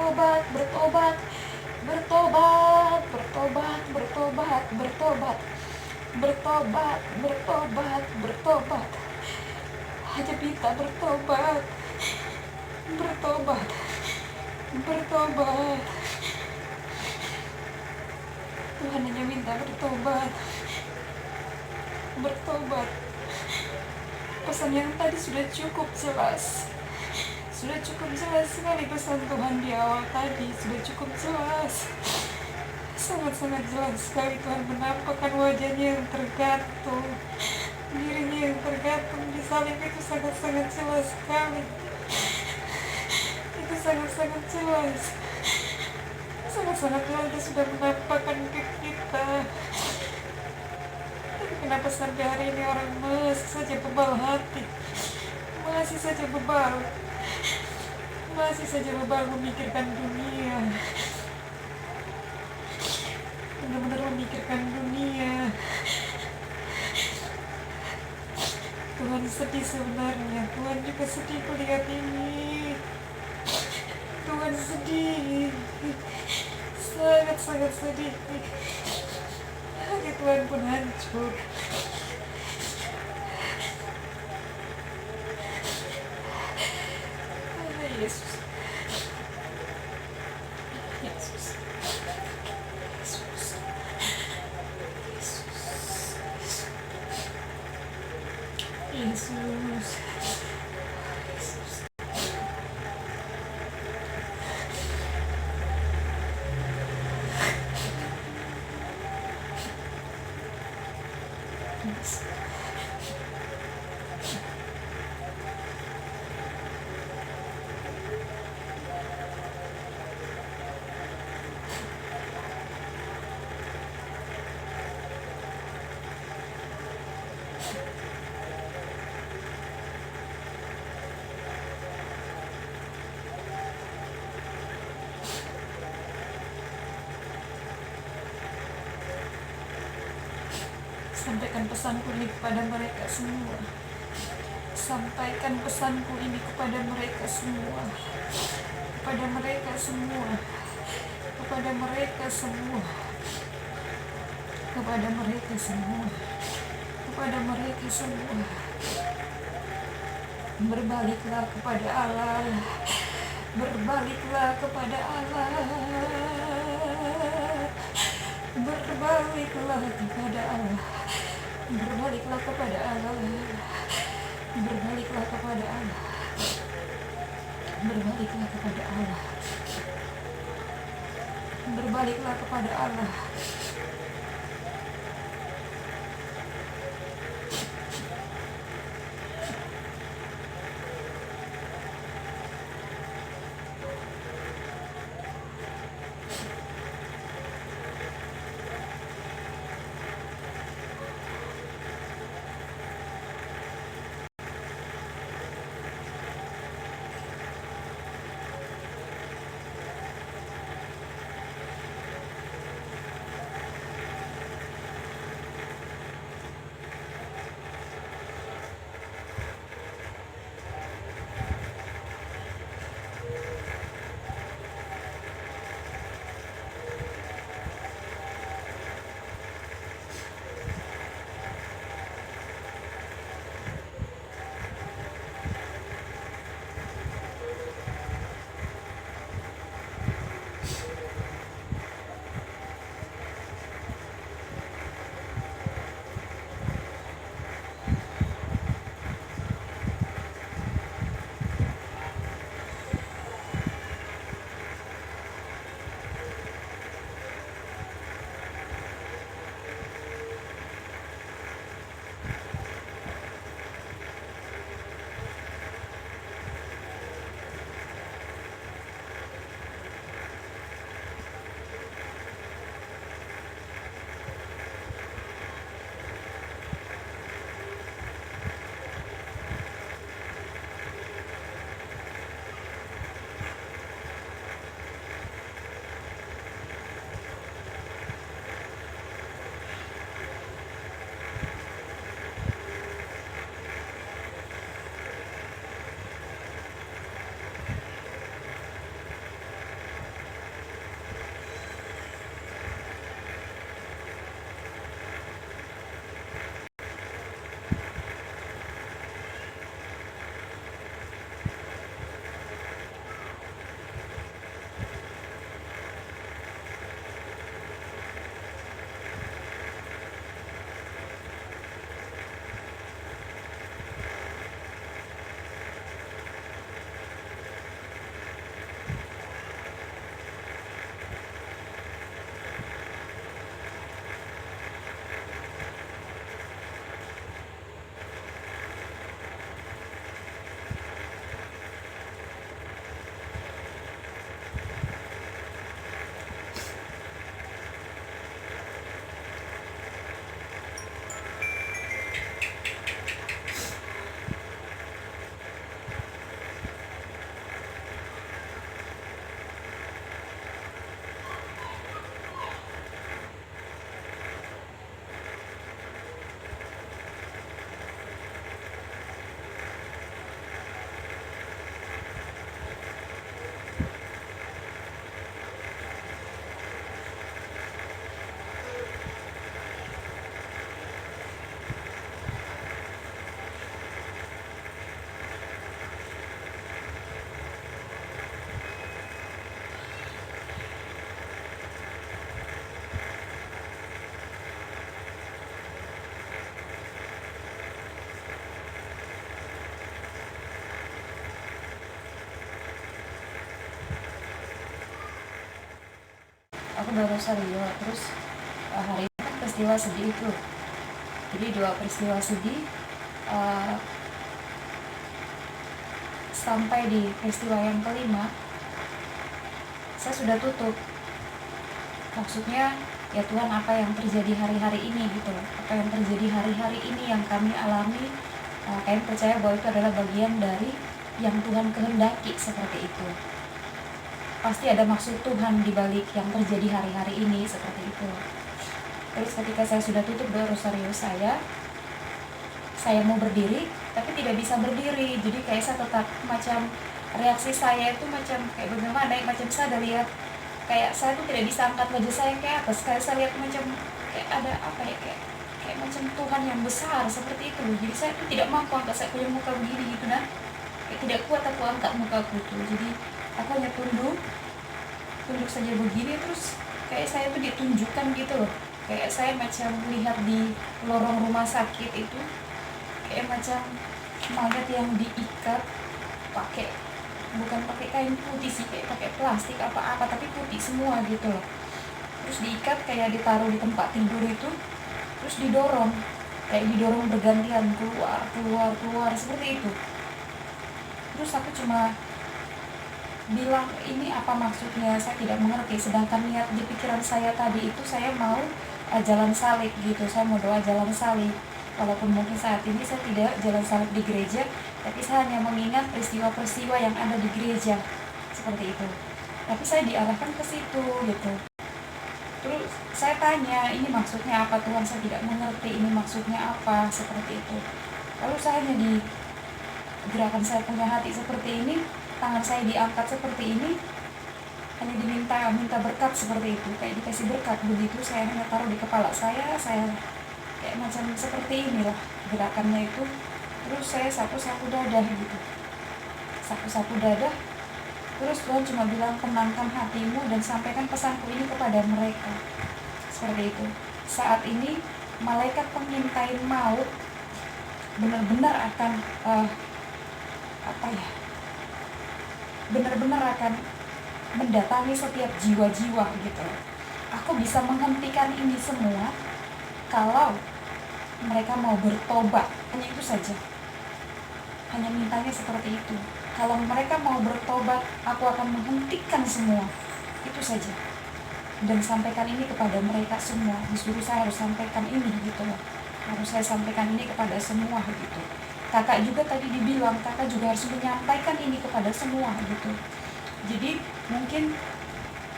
bertobat, bertobat, bertobat, bertobat, bertobat, bertobat, bertobat, bertobat, bertobat. Haja Pita bertobat, bertobat, bertobat. Tuhan hanya minta bertobat, bertobat. Pesan yang tadi sudah cukup jelas. Sudah cukup jelas sekali pesan Tuhan di awal tadi. Sudah cukup jelas. Sangat-sangat jelas sekali Tuhan menampakkan wajahnya yang tergantung, dirinya yang tergantung di salib. Itu sangat-sangat jelas sekali. Itu sangat-sangat jelas. Sangat-sangat jelas Dia sudah menampakkan ke kita. Tapi kenapa sampai hari ini orang masih saja bebal hati, masih saja bebal, masih saja bebal memikirkan dunia, benar-benar memikirkan dunia. Tuhan sedih sebenarnya. Tuhan juga sedih melihat ini. Tuhan sedih, sangat-sangat sedih. Hati Tuhan pun hancur. Yesus, Yesus, Yesus, Yesus, Yesus. Sampaikan pesanku ini kepada mereka semua. Sampaikan pesanku ini kepada mereka semua. Kepada mereka semua. Kepada mereka semua. Kepada mereka semua. Kepada mereka semua. Berbaliklah kepada Allah. Berbaliklah kepada Allah. Berbaliklah kepada Allah. Berbaliklah kepada Allah. Berbaliklah kepada Allah. Berbaliklah kepada Allah. Berbaliklah kepada Allah. aku udah rosario. Terus hari itu kan peristiwa sedih itu, jadi 2 peristiwa sedih. uh, Sampai di peristiwa yang kelima saya sudah tutup. Maksudnya ya Tuhan, apa yang terjadi hari-hari ini gitu loh, apa yang terjadi hari-hari ini yang kami alami, kalian percaya bahwa itu adalah bagian dari yang Tuhan kehendaki seperti itu. Pasti ada maksud Tuhan di balik yang terjadi hari-hari ini seperti itu. Terus ketika saya sudah tutup doa rosario saya mau berdiri tapi tidak bisa berdiri. Jadi kayak saya tetap macam, reaksi saya itu macam kayak bagaimana, macam saya ada lihat kayak saya tuh tidak bisa angkat wajah saya kayak atas, kayak saya lihat macam kayak ada apa ya, kayak macam Tuhan yang besar seperti itu. Jadi saya tuh tidak mampu angkat saya punya muka begini gitu nah, kayak tidak kuat aku angkat mukaku tuh. Jadi aku hanya tunduk saja begini. Terus kayak saya tuh ditunjukkan gitu loh, kayak saya macam melihat di lorong rumah sakit itu kayak macam mayat yang diikat bukan pakai kain putih sih, kayak pakai plastik apa-apa tapi putih semua gitu loh. Terus diikat kayak ditaruh di tempat tidur itu, terus didorong bergantian keluar seperti itu. Terus aku cuma bilang, ini apa maksudnya, saya tidak mengerti. Sedangkan niat di pikiran saya tadi itu saya mau jalan salib gitu, saya mau doa jalan salib. Walaupun mungkin saat ini saya tidak jalan salib di gereja, tapi saya hanya mengingat peristiwa-peristiwa yang ada di gereja seperti itu. Tapi saya diarahkan ke situ gitu. Terus saya tanya, ini maksudnya apa Tuhan? Saya tidak mengerti ini maksudnya apa seperti itu. Lalu saya hanya di gerakan saya punya hati seperti ini, tangan saya diangkat seperti ini, hanya minta berkat seperti itu, kayak dikasih berkat begitu. Saya hanya taruh di kepala saya kayak macam seperti inilah gerakannya itu. Terus saya sapu-sapu dadah gitu, sapu-sapu dadah. Terus Tuhan cuma bilang, tenangkan hatimu dan sampaikan pesanku ini kepada mereka. Seperti itu. Saat ini malaikat pengintai maut benar-benar akan benar-benar akan mendatangi setiap jiwa-jiwa gitu. Aku bisa menghentikan ini semua kalau mereka mau bertobat, hanya itu saja. Hanya mintanya seperti itu. Kalau mereka mau bertobat, aku akan menghentikan semua. Itu saja. Dan sampaikan ini kepada mereka semua. Disuruh saya harus sampaikan ini gitu loh. Harus saya sampaikan ini kepada semua gitu. Kakak juga tadi dibilang, kakak juga harus menyampaikan ini kepada semua gitu. Jadi mungkin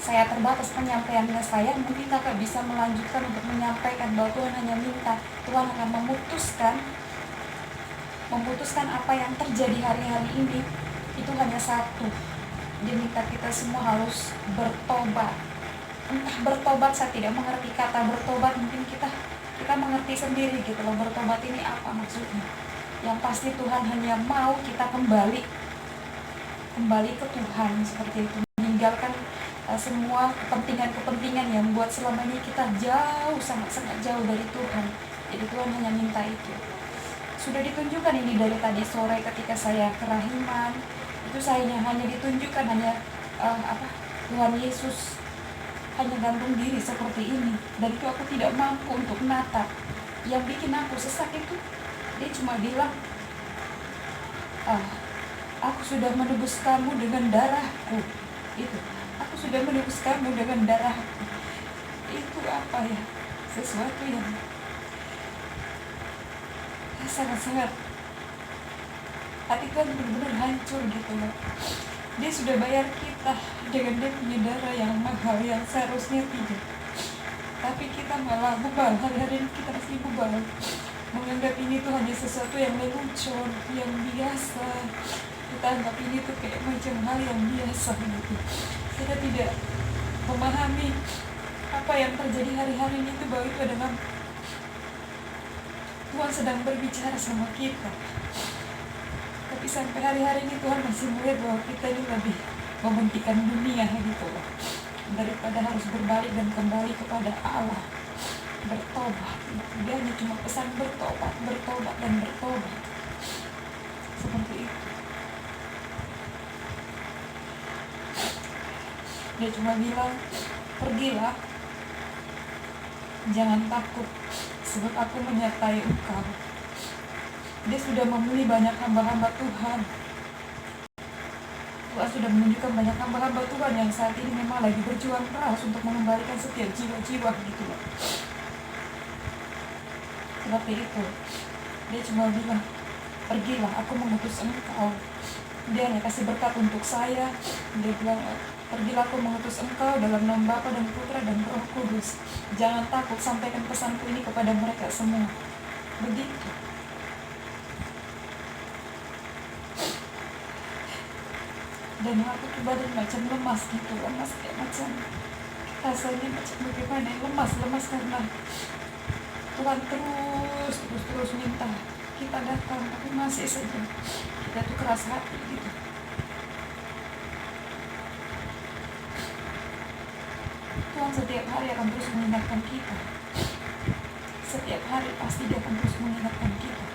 saya terbatas penyampaiannya saya, mungkin kakak bisa melanjutkan untuk menyampaikan bahwa Tuhan hanya minta, Tuhan akan memutuskan apa yang terjadi hari-hari ini itu hanya satu. Dia minta kita semua harus bertobat. Entah bertobat, saya tidak mengerti kata bertobat, mungkin kita mengerti sendiri gitu loh, bertobat ini apa maksudnya. Yang pasti Tuhan hanya mau kita kembali ke Tuhan seperti itu, meninggalkan semua kepentingan yang buat selama ini kita jauh, sangat-sangat jauh dari Tuhan. Jadi Tuhan hanya minta itu. Sudah ditunjukkan ini dari tadi sore ketika saya kerahiman, itu saya hanya ditunjukkan Tuhan Yesus hanya gantung diri seperti ini. Dan itu aku tidak mampu untuk menatap. Yang bikin aku sesak itu, dia cuma bilang, aku sudah menebus kamu dengan darahku. Itu, aku sudah menebus kamu dengan darahku. Itu apa ya, sesuatu yang sangat-sangat, hati Tuhan benar-benar hancur gitu loh. Dia sudah bayar kita dengan dia punya darah yang mahal, yang seharusnya tidak. Tapi kita malah bebal, hari-hari ini kita masih bebal, menganggap ini tuh hanya sesuatu yang lelucon, yang biasa. Kita anggap ini tuh kayak macam hal yang biasa gitu. Kita tidak memahami apa yang terjadi hari-hari ini tuh, bahwa itu adalah Tuhan sedang berbicara sama kita. Tapi sampai hari-hari ini Tuhan masih melihat bahwa kita ini lebih mementingkan dunia gitu loh, daripada harus berbalik dan kembali kepada Allah, bertobat. Dia hanya cuma pesan bertobat dan bertobat seperti itu. Dia cuma bilang, Pergilah, jangan takut, sebab aku menyertai engkau. Dia sudah memilih banyak hamba-hamba Tuhan. Tuhan sudah menunjukkan banyak hamba-hamba Tuhan yang saat ini memang lagi berjuang keras untuk mengembalikan setiap jiwa-jiwa gitu loh. Seperti itu. Dia cuma bilang, pergilah, aku mengutus engkau. Dia hanya kasih berkat untuk saya. Dia bilang, pergilah, aku mengutus engkau dalam nama Bapa dan Putra dan Roh Kudus. Jangan takut, sampaikan pesanku ini kepada mereka semua. Begitu. Dan aku tuh badan macam lemas gitu, lemas kayak macam rasanya macam bagaimana, lemas karena Tuhan terus minta kita datang, tapi masih saja kita tuh keras hati gitu. Tuhan setiap hari akan terus mengingatkan kita. Setiap hari pasti Dia akan terus mengingatkan kita.